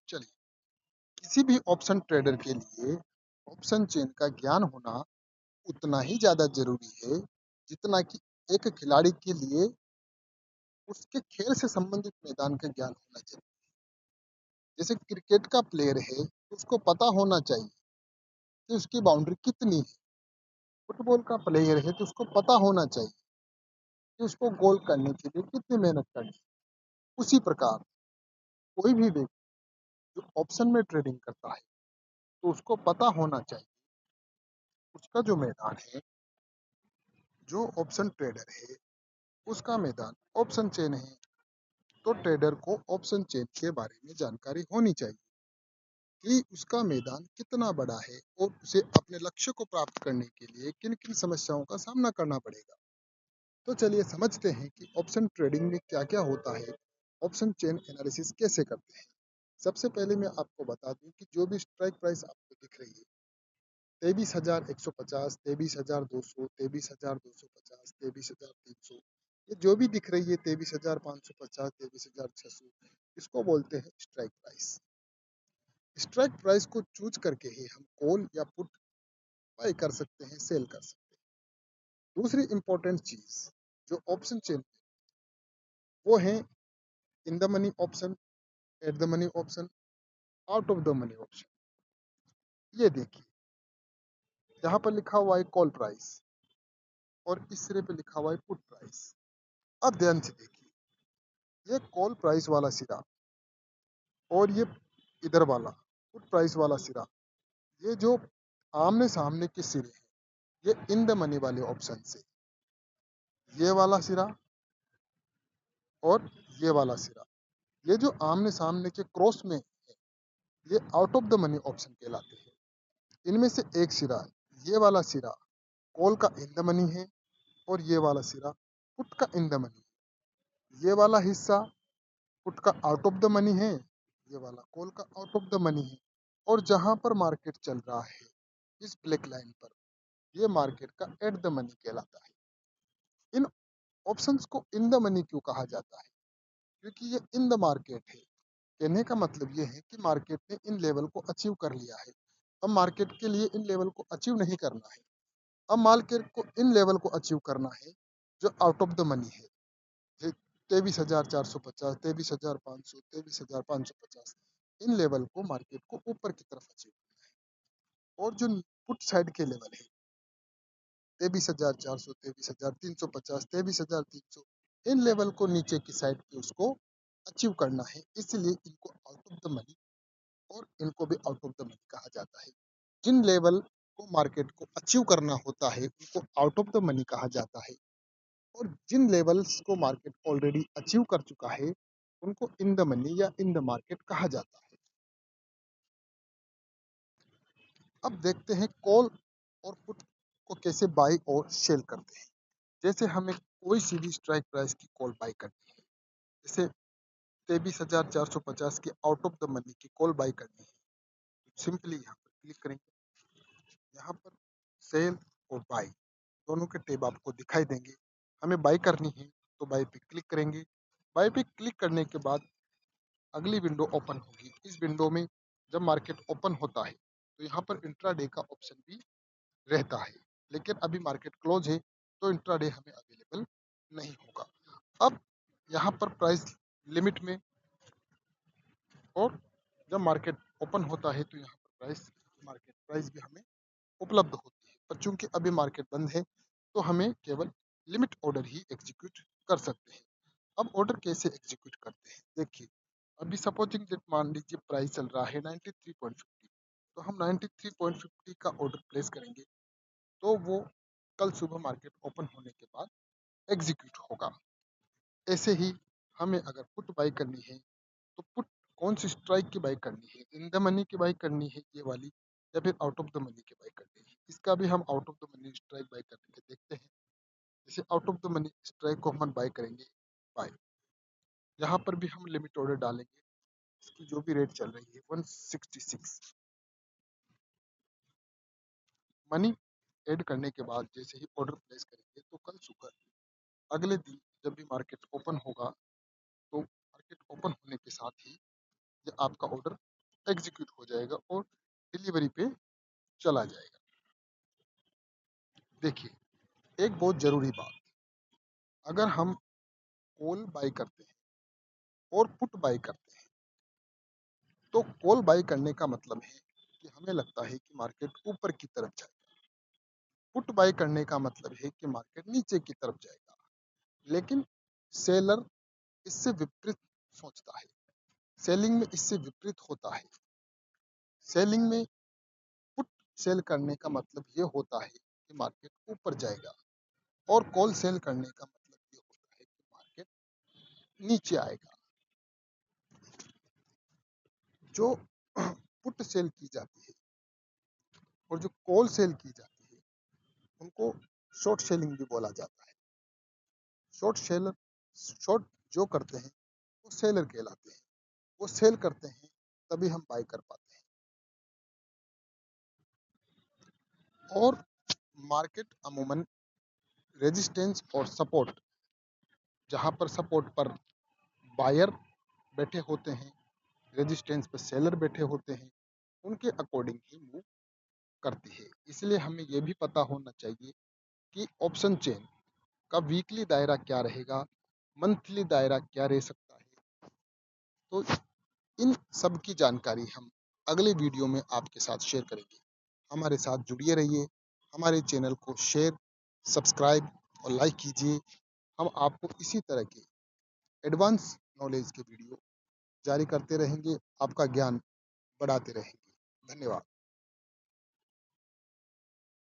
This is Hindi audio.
चलिए, किसी भी ऑप्शन ट्रेडर के लिए ऑप्शन चेन का ज्ञान होना उतना ही ज़्यादा ज़रूरी है, जितना कि एक खिलाड़ी के लिए उसके खेल से संबंधित मैदान का ज्ञान होना चाहिए। जैसे क्रिकेट का प्लेयर है, तो उसको पता होना चाहिए कि उसकी बाउंड्री कितनी है। फुटबॉल का प्लेयर है, तो उसको पता होना चाहिए कि उसको गोल करने के लिए कितनी मेहनत करनी है। उसी प्रकार कोई भी व्यक्ति जो ऑप्शन में ट्रेडिंग करता है, तो उसको पता होना चाहिए उसका जो मैदान है, जो ऑप्शन ट्रेडर है, उसका मैदान ऑप्शन चेन है। तो ट्रेडर को ऑप्शन चेन के बारे में जानकारी होनी चाहिए कि उसका मैदान कितना बड़ा है और उसे अपने लक्ष्य को प्राप्त करने के लिए किन किन समस्याओं का सामना करना पड़ेगा। तो चलिए समझते हैं कि ऑप्शन ट्रेडिंग में क्या क्या होता है, ऑप्शन चेन एनालिसिस कैसे करते हैं। सबसे पहले मैं आपको बता दूं कि जो भी स्ट्राइक प्राइस आपको दिख रही है, 23,150, 23,200, 23,250, 23,300, ये जो भी दिख रही है, 23,550, 23,600, इसको बोलते हैं स्ट्राइक प्राइस। स्ट्राइक प्राइस को चूज करके ही हम कॉल या पुट बाय कर सकते हैं, सेल कर सकते हैं। दूसरी इंपॉर्टेंट चीज जो ऑप्शन चेन वो है in the money option, at the money option, out of the money option. ये देखिए, यहाँ पर लिखा हुआ है कॉल प्राइस और इस सिरे पे लिखा हुआ है पुट प्राइस। अब ध्यान से देखिए, ये कॉल प्राइस वाला सिरा और ये इधर वाला पुट प्राइस वाला सिरा, ये जो आमने सामने के सिरे हैं, ये इन द मनी वाले ऑप्शन से, ये वाला सिरा और ये वाला सिरा, ये जो आमने सामने के क्रॉस में है, ये out of the money option कहलाते हैं। इनमें से एक सिरा, ये वाला सिरा कॉल का इन द मनी है और ये वाला सिरा पुट का इन द मनी है। ये वाला हिस्सा पुट का आउट ऑफ द मनी है, ये वाला कॉल का आउट ऑफ द मनी है। और जहां पर मार्केट चल रहा है, इस ब्लैक लाइन पर, ये मार्केट का एट द मनी कहलाता है। इन ऑप्शंस को इन द मनी क्यों कहा जाता है? क्योंकि ये इन द मार्केट है। कहने का मतलब ये है कि मार्केट ने इन लेवल को अचीव कर लिया है। अब मार्केट के लिए इन लेवल को अचीव नहीं करना है, अब मार्केट को इन लेवल को अचीव करना है जो आउट ऑफ द मनी है। 23,450, 23,500, 23,550, इन लेवल को मार्केट को ऊपर की तरफ अचीव करना है। और जो पुट साइड के लेवल है, 23,400, 23,350, 23,300, इन लेवल को नीचे की साइड पे उसको अचीव करना है। इसलिए इनको आउट ऑफ द मनी और इनको भी आउट ऑफ द मनी कहा जाता है। जिन लेवल को मार्केट को अचीव करना होता है, उनको आउट ऑफ द मनी कहा जाता है। और जिन लेवल्स को मार्केट ऑलरेडी अचीव कर चुका है, उनको इन द मनी या इन द मार्केट कहा जाता है। अब देखते हैं कॉल और पुट को कैसे बाई और सेल करते हैं। जैसे हमें कोई सी भी स्ट्राइक प्राइस की कॉल बाई करनी है, जैसे 23,450 की आउट ऑफ द मनी की कॉल बाई करनी है, तो सिंपली यहाँ पर क्लिक करेंगे। यहाँ पर सेल और बाई दोनों के टैब आपको दिखाई देंगे। हमें बाई करनी है तो बाई पे क्लिक करेंगे। बाई पे क्लिक करने के बाद अगली विंडो ओपन होगी। इस विंडो में जब मार्केट ओपन होता है, तो यहाँ पर इंट्राडे का ऑप्शन भी रहता है, लेकिन अभी मार्केट क्लोज है, तो इंट्राडे हमें अवेलेबल नहीं होगा। अब यहाँ पर प्राइस लिमिट में और जब मार्केट ओपन होता है, तो यहाँ पर मार्केट प्राइस भी हमें उपलब्ध होती है। पर चूंकि अभी मार्केट बंद है, तो हमें केवल लिमिट ऑर्डर ही एग्जीक्यूट कर सकते हैं। अब ऑर्डर कैसे एग्जीक्यूट करते हैं, देखिए। अभी सपोजिंग दैट मान लीजिए प्राइस चल रहा है 93.50, तो हम 93.50 का ऑर्डर प्लेस करेंगे, तो वो कल सुबह मार्केट ओपन होने के बाद एग्जीक्यूट होगा। ऐसे ही हमें अगर पुट बाई करनी है, तो पुट कौन सी स्ट्राइक की बाई करनी है, इन द मनी की बाई करनी है ये वाली, या फिर आउट ऑफ द मनी की बाई करनी है। इसका भी हम out of the money strike by करके देखते हैं। जैसे out of the money strike को हम बाई करेंगे, बाय, यहाँ पर भी हम लिमिट ऑर्डर डालेंगे। इसकी जो भी रेट चल रही है 166, मनी ऐड करने के बाद जैसे ही ऑर्डर प्लेस करेंगे, तो कल सुबह अगले दिन जब भी मार्केट ओपन होगा, तो मार्केट ओपन होने के साथ ही ये आपका ऑर्डर एग्जीक्यूट हो जाएगा और डिलीवरी पे चला जाएगा। देखिए, एक बहुत जरूरी बात, अगर हम कॉल बाय करते हैं और पुट बाय करते हैं, तो कॉल बाय करने का मतलब है कि हमें लगता है कि मार्केट ऊपर की तरफ जाएगा। पुट बाय करने का मतलब है कि मार्केट नीचे की तरफ जाएगा। लेकिन सेलर इससे विपरीत सोचता है। सेलिंग में इससे विपरीत होता है। सेलिंग में पुट सेल करने का मतलब ये होता है कि मार्केट ऊपर जाएगा, और कॉल सेल करने का मतलब ये होता है कि मार्केट नीचे आएगा। जो पुट सेल की जाती है और जो कॉल सेल की जाती है, उनको शॉर्ट सेलिंग भी बोला जाता है। शॉर्ट सेलर, शॉर्ट जो करते हैं वो सेलर कहलाते हैं। वो सेल करते हैं तभी हम बाय कर पाते हैं। और मार्केट अमूमन रेजिस्टेंस और सपोर्ट, जहां पर सपोर्ट पर बायर बैठे होते हैं, रेजिस्टेंस पर सेलर बैठे होते हैं, उनके अकॉर्डिंग ही मूव करती है। इसलिए हमें यह भी पता होना चाहिए कि ऑप्शन चेन का वीकली दायरा क्या रहेगा, मंथली दायरा क्या रह सकता है। तो इन सब की जानकारी हम अगले वीडियो में आपके साथ शेयर करेंगे। हमारे साथ जुड़िए रहिए, हमारे चैनल को शेयर, सब्सक्राइब और लाइक कीजिए। हम आपको इसी तरह के एडवांस नॉलेज के वीडियो जारी करते रहेंगे, आपका ज्ञान बढ़ाते रहेंगे। धन्यवाद।